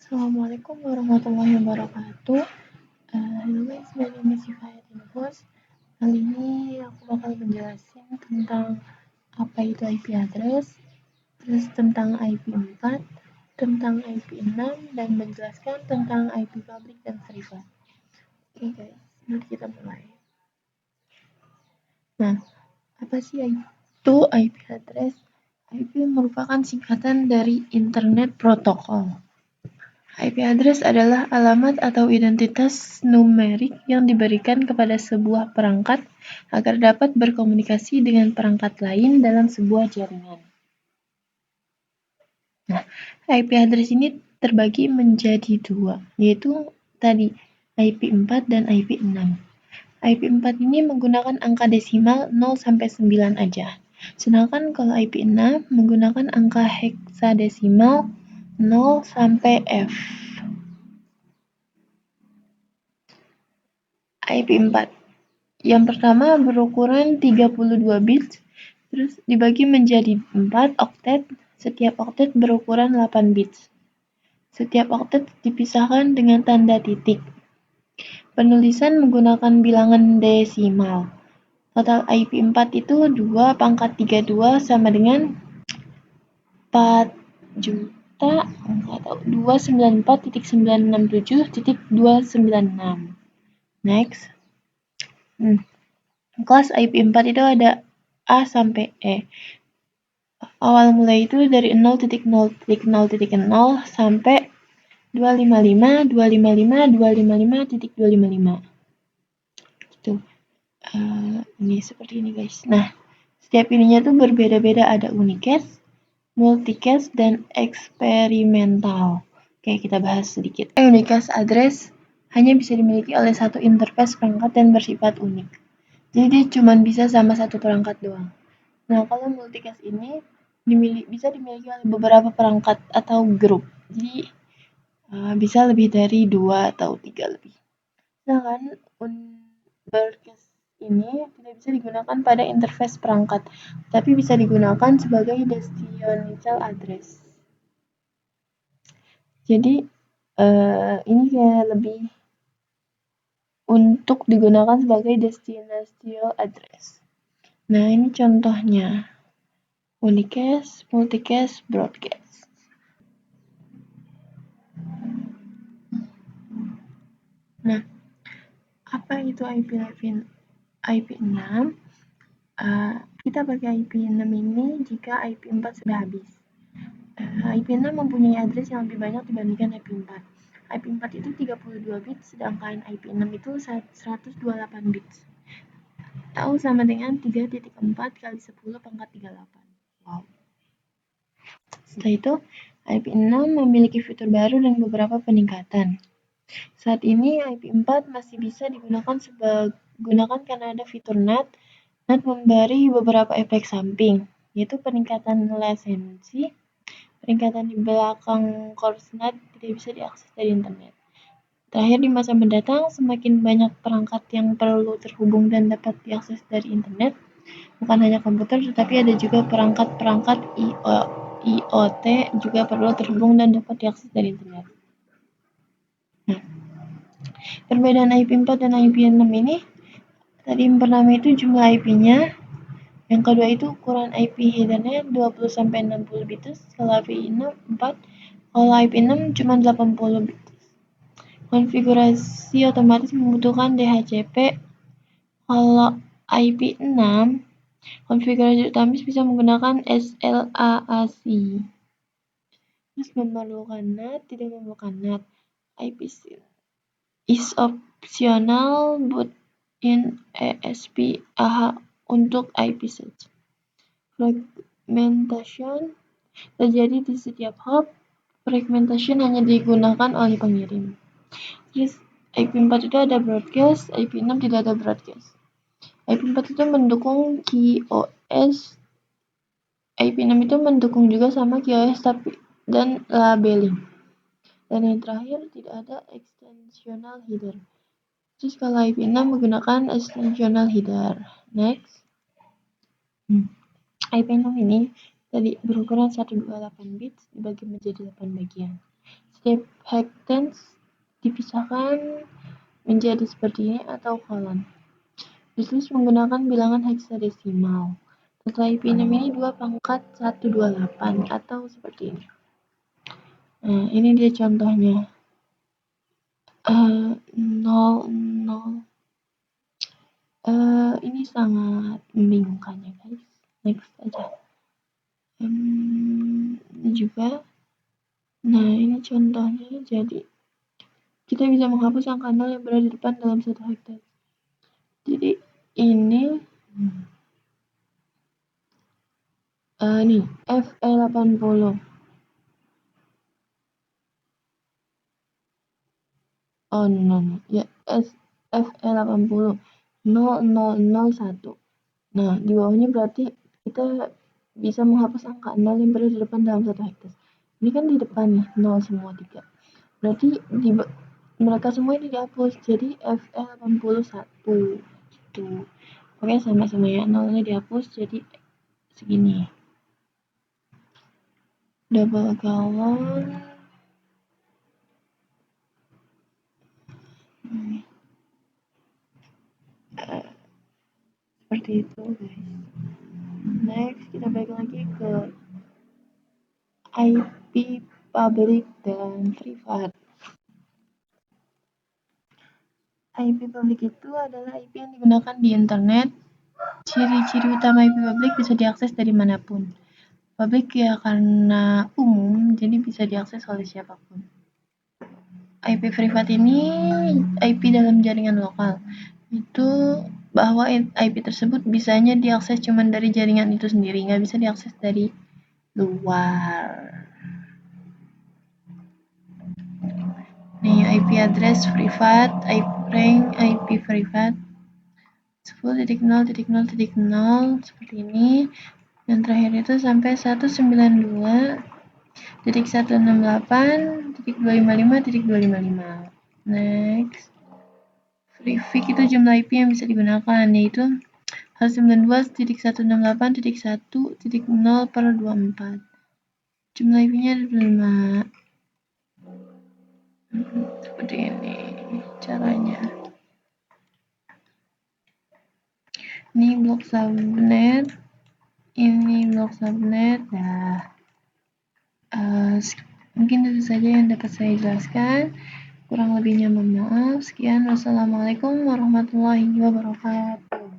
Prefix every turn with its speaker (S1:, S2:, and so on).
S1: Assalamualaikum warahmatullahi wabarakatuh. Hello guys, my name is Yufayat Infos. Kali ini aku bakal menjelasin tentang apa itu IP address, terus tentang IP4, tentang IP6, dan menjelaskan tentang IP public dan privat. Oke guys, mari kita mulai. Nah, apa sih itu IP address? IP merupakan singkatan dari Internet Protocol. IP address adalah alamat atau identitas numerik yang diberikan kepada sebuah perangkat agar dapat berkomunikasi dengan perangkat lain dalam sebuah jaringan. Nah, IP address ini terbagi menjadi dua, yaitu tadi IP4 dan IP6. IP4 ini menggunakan angka desimal 0 sampai 9 aja. Sedangkan kalau IP6 menggunakan angka heksadesimal 0 sampai F. IP4. Yang pertama berukuran 32 bits, terus dibagi menjadi 4 oktet, setiap oktet berukuran 8 bits. Setiap oktet dipisahkan dengan tanda titik. Penulisan menggunakan bilangan desimal. Total IP4 itu 2 pangkat 32 sama dengan 4 juta 294.967.296. Next. Kelas IP4 itu ada A sampai E. Awal mulai itu dari 0.0.0.0 sampai 255, 255, 255.255. Gitu. Ini seperti ini guys. Nah, setiap ininya tuh berbeda-beda, ada unicast, multicast, dan eksperimental. Oke, kita bahas sedikit. Unicast address hanya bisa dimiliki oleh satu interface perangkat dan bersifat unik. Jadi dia cuma bisa sama satu perangkat doang. Nah, kalau multicast ini bisa dimiliki oleh beberapa perangkat atau grup. Jadi bisa lebih dari 2 atau 3 lebih. Sedangkan broadcast ini tidak bisa digunakan pada interface perangkat, tapi bisa digunakan sebagai destination address. Jadi ini kayak lebih untuk digunakan sebagai destination address. Nah, ini contohnya. Unicast, multicast, broadcast. Nah, apa itu IP6? Kita pakai IP6 ini jika IP4 sudah habis. IP6 mempunyai address yang lebih banyak dibandingkan IP4. IP4 itu 32 bits, sedangkan IP6 itu 128 bits. Tahu sama dengan 3.4 kali 10 pangkat 38. Wow. Setelah itu, IP6 memiliki fitur baru dan beberapa peningkatan. Saat ini IP4 masih bisa digunakan karena ada fitur NAT. NAT memberi beberapa efek samping, yaitu peningkatan latensi, peningkatan di belakang course NAT tidak bisa diakses dari internet. Terakhir, di masa mendatang, semakin banyak perangkat yang perlu terhubung dan dapat diakses dari internet. Bukan hanya komputer, tetapi ada juga perangkat-perangkat IoT juga perlu terhubung dan dapat diakses dari internet. Nah, perbedaan IP4 dan IP6 ini, tadi yang pertama itu jumlah IP-nya, yang kedua itu ukuran IP headernya 20-60 bits, kalau IP4, kalau IP6 cuma 80 bits. Konfigurasi otomatis membutuhkan DHCP. Kalau IP6, konfigurasi otomatis bisa menggunakan SLAAC. Terus memerlukan NAT, tidak memerlukan NAT. IP6 is optional but in ASP/AH untuk IP search. Fragmentation terjadi di setiap hop. Fragmentation hanya digunakan oleh pengirim. Terus IP4 itu ada broadcast, IP6 tidak ada broadcast. IP4 itu mendukung QoS, IP6 itu mendukung juga sama QoS tapi dan labeling. Dan yang terakhir tidak ada extensional header. Terus kalau IP6 menggunakan extensional header. Next. IP6 ini tadi berukuran 128 bits dibagi menjadi 8 bagian. Setiap hectare dipisahkan menjadi seperti ini atau kolon. Ditulis menggunakan bilangan heksadesimal. Total IP6 ini 2/128 atau seperti ini. Nah, ini dia contohnya. 0, ini sangat membingungkan ya guys. Next aja. Ini juga. Nah, ini contohnya. Jadi kita bisa menghapus angka 0 yang berada di depan dalam satu hektar. Jadi ini nih FE80. Oh no, ya FE80 0001. Nah, di bawahnya berarti kita bisa menghapus angka 0 yang berada di depan dalam satu hektar. Ini kan di depan nih 0 semua 3. Berarti mereka semua ini dihapus jadi FE81 gitu. Oke, sama-sama ya, 0-nya dihapus jadi segini. Double galon. Seperti itu guys. Next kita balik lagi ke IP public dan privat. IP public itu adalah IP yang digunakan di internet. Ciri-ciri utama IP public bisa diakses dari manapun. Public ya karena umum, jadi bisa diakses oleh siapapun. IP privat ini IP dalam jaringan lokal. Itu bahwa IP tersebut bisanya diakses cuma dari jaringan itu sendiri, nggak bisa diakses dari luar. Nih, IP address privat, IP rank, IP privat 10.0.0.0 seperti ini. Dan terakhir itu sampai 192.168.255.255. Next. Prefix itu jumlah IP yang bisa digunakan, yaitu 192.168.1.0/24. Jumlah IP-nya ada 5. Seperti ini caranya. Ini blok subnet. Ini blok subnet. Nah, mungkin itu saja yang dapat saya jelaskan. Kurang lebihnya mohon maaf. Sekian, wassalamualaikum warahmatullahi wabarakatuh.